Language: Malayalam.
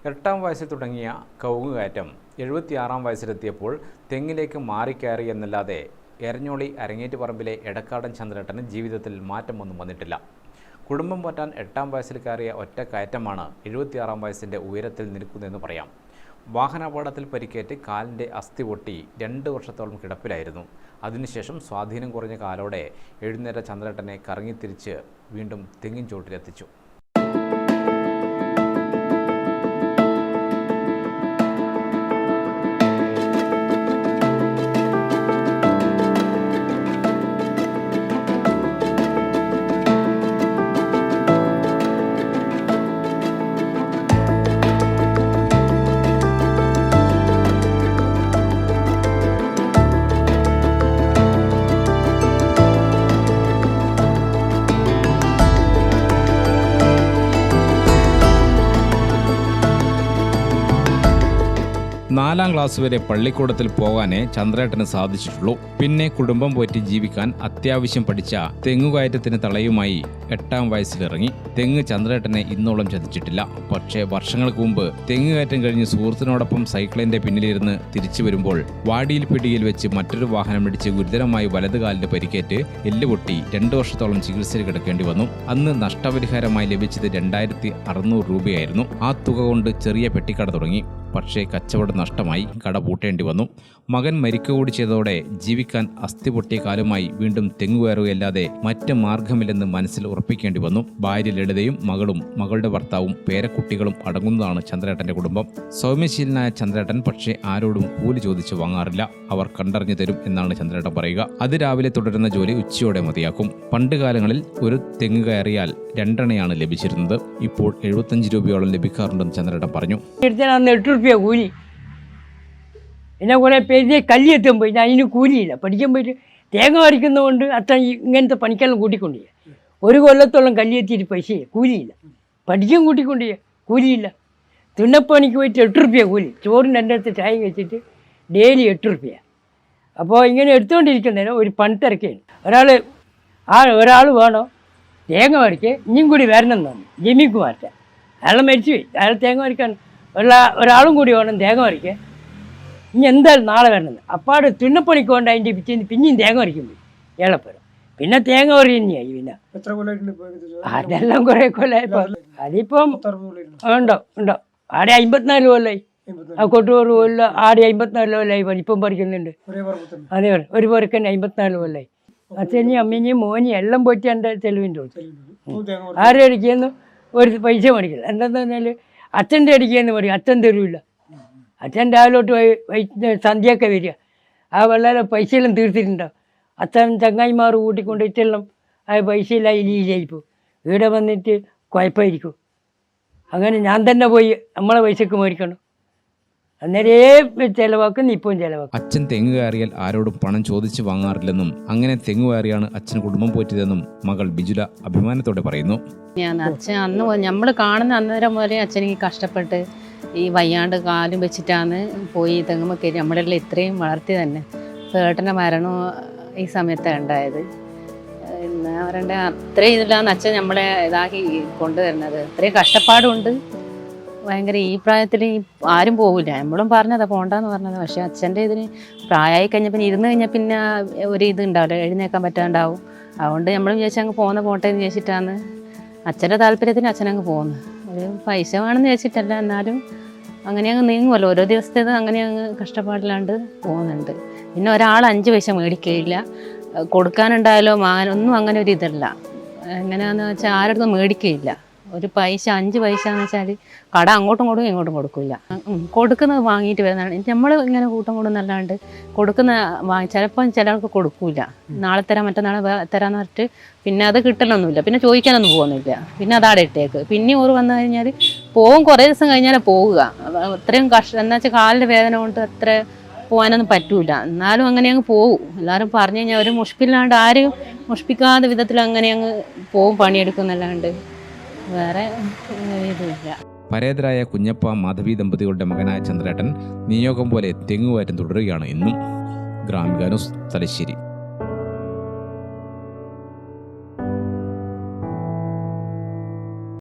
8ാം വയസ്സിൽ തുടങ്ങിയ കവുങ്ങുകയറ്റം 76ാം വയസ്സിലെത്തിയപ്പോൾ തെങ്ങിലേക്ക് മാറിക്കയറി എന്നല്ലാതെ എരഞ്ഞോളി അരങ്ങേറ്റുപറമ്പിലെ എടക്കാടൻ ചന്ദ്രേട്ടന് ജീവിതത്തിൽ മാറ്റമൊന്നും വന്നിട്ടില്ല. കുടുംബം പോറ്റാൻ 8ാം വയസ്സിൽ കയറിയ ഒറ്റ കയറ്റമാണ് 76ാം വയസ്സിൻ്റെ ഉയരത്തിൽ നിൽക്കുന്നതെന്ന് പറയാം. വാഹനാപകടത്തിൽ പരിക്കേറ്റ് കാലിൻ്റെ അസ്ഥി പൊട്ടി 2 വർഷത്തോളം കിടപ്പിലായിരുന്നു. അതിനുശേഷം സ്വാധീനം കുറഞ്ഞ കാലോടെ എഴുന്നേറ്റ ചന്ദ്രേട്ടനെ കറങ്ങിത്തിരിച്ച് വീണ്ടും തെങ്ങിൻ ചോട്ടിലെത്തിച്ചു. നാലാം ക്ലാസ് വരെ പള്ളിക്കൂടത്തിൽ പോകാനേ ചന്ദ്രേട്ടന് സാധിച്ചിട്ടുള്ളൂ. പിന്നെ കുടുംബം പോറ്റി ജീവിക്കാൻ അത്യാവശ്യം പഠിച്ച തെങ്ങുകയറ്റത്തിന് തളയുമായി 8ാം വയസ്സിലിറങ്ങി. തെങ്ങ് ചന്ദ്രേട്ടനെ ഇന്നോളം ചതിച്ചിട്ടില്ല. പക്ഷേ വർഷങ്ങൾക്ക് മുമ്പ് തെങ്ങുകയറ്റം കഴിഞ്ഞ് സുഹൃത്തിനോടൊപ്പം സൈക്കിളിന്റെ പിന്നിലിരുന്ന് തിരിച്ചു വരുമ്പോൾ വാടിയിൽ പിടിയിൽ വെച്ച് മറ്റൊരു വാഹനമിടിച്ച് ഗുരുതരമായി വലതുകാലിന് പരിക്കേറ്റ് എല്ലുപൊട്ടി 2 വർഷത്തോളം ചികിത്സയിൽ കിടക്കേണ്ടി വന്നു. അന്ന് നഷ്ടപരിഹാരമായി ലഭിച്ചത് 2600 രൂപയായിരുന്നു. ആ തുക കൊണ്ട് ചെറിയ പെട്ടിക്കട തുടങ്ങി. പക്ഷേ കച്ചവടം നഷ്ടമായി, കട പൂട്ടേണ്ടി വന്നു. മകൻ മരിക്കുകൂടി ചെയ്തതോടെ ജീവിക്കാൻ അസ്ഥി പൊട്ടിയ കാലുമായി വീണ്ടും തെങ്ങുകയറുകയല്ലാതെ മറ്റ് മാർഗമില്ലെന്ന് മനസ്സിൽ ഉറപ്പിക്കേണ്ടി വന്നു. ഭാര്യ ലളിതയും മകളും മകളുടെ ഭർത്താവും പേരക്കുട്ടികളും അടങ്ങുന്നതാണ് ചന്ദ്രേട്ടന്റെ കുടുംബം. സൗമ്യശീലനായ ചന്ദ്രേട്ടൻ പക്ഷേ ആരോടും കൂലി ചോദിച്ച് വാങ്ങാറില്ല. അവർ കണ്ടറിഞ്ഞു തരും എന്നാണ് ചന്ദ്രേട്ടൻ പറയുക. അതിരാവിലെ തുടരുന്ന ജോലി ഉച്ചയോടെ മതിയാക്കും. പണ്ട് കാലങ്ങളിൽ ഒരു തെങ്ങ് കയറിയാൽ 2 അണയാണ് ലഭിച്ചിരുന്നത്. ഇപ്പോൾ 75 രൂപയോളം ലഭിക്കാറുണ്ടെന്ന് ചന്ദ്രേട്ടൻ പറഞ്ഞു. 8 രൂപ കൂലി. എന്നെ കുറേ പേര് കല്ലിയെത്തും പോയി. അതിന് കൂലിയില്ല. പഠിക്കാൻ പോയിട്ട് തേങ്ങ വരയ്ക്കുന്നതുകൊണ്ട് അത്ര ഇങ്ങനത്തെ പണിക്കെല്ലാം കൂട്ടിക്കൊണ്ട് ചെയ്യുക. 1 കൊല്ലത്തോളം കല്ലിയെത്തിയിട്ട് പൈസയില്ല, കൂലിയില്ല. പഠിക്കാൻ കൂട്ടിക്കൊണ്ട് ചെയ്യുക, കൂലിയില്ല. തിണ്ണപ്പണിക്ക് പോയിട്ട് 8 രൂപ കൂലി. ചോറിൻ്റെ എൻ്റെ അടുത്ത് ചായ വെച്ചിട്ട് ഡെയിലി 8 രൂപ. അപ്പോൾ ഇങ്ങനെ എടുത്തുകൊണ്ടിരിക്കുന്നതിന് ഒരു പണിത്തിരക്കാണ്. ഒരാൾ വേണോ തേങ്ങ വരയ്ക്ക് ഇനിയും കൂടി വരണം എന്നാണ് ജമിക്കുമാർക്കാൻ. അയാളെ മരിച്ചുപോയി. അയാൾ തേങ്ങ വരയ്ക്കാൻ ഒരാളും കൂടി വേണം തേങ്ങ വരയ്ക്കാൻ. ഇനി എന്തായാലും നാളെ വരണമെന്ന്. അപ്പാട് തിണ്ണപ്പണിക്ക് കൊണ്ട് അതിൻ്റെ പിന്നെയും തേങ്ങ വരയ്ക്കും പോയി ഏളപ്പുരം. പിന്നെ തേങ്ങ വരി തന്നെയായി. പിന്നെ അതെല്ലാം കുറേ കൊല്ലമായപ്പോൾ അതിപ്പം ഉണ്ടോ ആടെ 54 കൊല്ലമായി. ആ കൊട്ടൂർ കൊല്ലം ആടെ 54 കൊല്ലമായി ഇപ്പം പറിക്കുന്നുണ്ട്. അതേ ഒരു പേർക്കന്നെ 54 കൊല്ലമായി. അച്ഛനെയും അമ്മേനെയും മോനെയും എല്ലാം പോയിട്ട് എൻ്റെ തെളിവിൻ്റെ ആരും അടിക്കുന്നു ഒരു പൈസ മേടിക്കില്ല. എന്താണെന്ന് പറഞ്ഞാൽ അച്ഛൻ്റെ അടിക്കുകയെന്ന് പറയും. അച്ഛൻ തരൂല്ല. അച്ഛൻ രാവിലോട്ട് സന്ധ്യയൊക്കെ വരിക. ആ വളരെ പൈസയെല്ലാം തീർത്തിട്ടുണ്ടാവും. അച്ഛൻ ചങ്ങായിമാർ കൂട്ടിക്കൊണ്ടിട്ടെല്ലാം ആ പൈസയിലായി ലീലായിപ്പോൾ ഇവിടെ വന്നിട്ട് കുഴപ്പമായിരിക്കും. അങ്ങനെ ഞാൻ തന്നെ പോയി നമ്മളെ പൈസക്ക് മേടിക്കണം. അന്നേരേ ചിലവാക്കും, ഇപ്പം ചിലവാക്കും. അച്ഛൻ തെങ്ങ് കയറിയാൽ ആരോടും പണം ചോദിച്ച് വാങ്ങാറില്ലെന്നും അങ്ങനെ തെങ്ങ് കയറിയാണ് അച്ഛൻ കുടുംബം പോറ്റിയതെന്നും മകൾ ബിജുല അഭിമാനത്തോടെ പറയുന്നു. അച്ഛൻ അന്ന് നമ്മൾ കാണുന്ന അന്നേരം പോലെ അച്ഛനെനിക്ക് കഷ്ടപ്പെട്ട് ഈ വയ്യാണ്ട് കാലും വെച്ചിട്ടാണ് പോയി തെങ്ങുമ്പോൾ കയറി നമ്മളെല്ലാം ഇത്രയും വളർത്തി തന്നെ. ഏട്ടൻ്റെ മരണവും ഈ സമയത്താണ് ഉണ്ടായത്. എന്നാ പറയണ്ടേ, അത്രയും ഇതിലാണ് അച്ഛൻ നമ്മളെ ഇതാക്കി കൊണ്ടുവരുന്നത്. അത്രയും കഷ്ടപ്പാടുണ്ട്. ഭയങ്കര ഈ പ്രായത്തിൽ ആരും പോകില്ല. നമ്മളും പറഞ്ഞതാ പോകണ്ടെന്ന് പറഞ്ഞത്. പക്ഷേ അച്ഛൻ്റെ ഇതിന് പ്രായമായി കഴിഞ്ഞാൽ പിന്നെ ഇരുന്ന് കഴിഞ്ഞാൽ പിന്നെ ഒരു ഇത് ഉണ്ടാവില്ല, എഴുന്നേക്കാൻ പറ്റാണ്ടാവും. അതുകൊണ്ട് നമ്മൾ വിചാരിച്ചാൽ അങ്ങ് പോട്ടെ എന്ന് വിചാരിച്ചിട്ടാണ് അച്ഛൻ്റെ താല്പര്യത്തിന് അച്ഛനങ്ങ് പോകുന്നത്. ഒരു പൈസ വേണമെന്ന് വിചാരിച്ചിട്ടല്ല, എന്നാലും അങ്ങനെ അങ്ങ് നീങ്ങുമല്ലോ. ഓരോ ദിവസത്തേത് അങ്ങനെ അങ്ങ് കഷ്ടപ്പാടില്ലാണ്ട് പോകുന്നുണ്ട്. പിന്നെ ഒരാൾ 5 പൈസ മേടിക്കുകയില്ല, കൊടുക്കാനുണ്ടായാലോ ഒന്നും അങ്ങനെ ഒരു ഇതല്ല. എങ്ങനെയാണെന്ന് വെച്ചാൽ ആരുടെ മേടിക്കുകയില്ല. ഒരു പൈസ 5 പൈസ എന്ന് വെച്ചാൽ കട അങ്ങോട്ടും ഇങ്ങോട്ടും കൊടുക്കില്ല. കൊടുക്കുന്നത് വാങ്ങിയിട്ട് വരുന്നതാണ്. നമ്മൾ ഇങ്ങനെ കൂട്ടം കൂടുന്നല്ലാണ്ട് കൊടുക്കുന്ന ചിലപ്പം ചിലർക്ക് കൊടുക്കില്ല. നാളെ തരാം മറ്റന്നാളെ തരാമെന്ന് പറഞ്ഞിട്ട് പിന്നെ അത് കിട്ടലൊന്നുമില്ല. പിന്നെ ചോദിക്കാനൊന്നും പോകുന്നില്ല. പിന്നെ അതാടെ ഇട്ടേക്ക്. പിന്നെ ഓറ് വന്നു കഴിഞ്ഞാൽ പോകും. കുറേ ദിവസം കഴിഞ്ഞാൽ പോവുക. അത്രയും എന്താ വെച്ചാൽ കാലിൻ്റെ വേദന കൊണ്ട് അത്ര പോകാനൊന്നും പറ്റൂല. എന്നാലും അങ്ങനെ അങ്ങ് പോവും. എല്ലാവരും പറഞ്ഞു കഴിഞ്ഞാൽ ഒരു മുഷ്പില്ലാണ്ട് ആരും മുഷ്പിക്കാത്ത വിധത്തിൽ അങ്ങനെ അങ്ങ് പോവും, പണിയെടുക്കുന്നല്ലാണ്ട് വേറെ ഇതുമില്ല. പരേതരായ കുഞ്ഞപ്പ മാധവി ദമ്പതികളുടെ മകനായ ചന്ദ്രേട്ടൻ നിയോഗം പോലെ തെങ്ങുകയറ്റം തുടരുകയാണ് ഇന്നും. ഗ്രാമിക ന്യൂസ്, തലശ്ശേരി.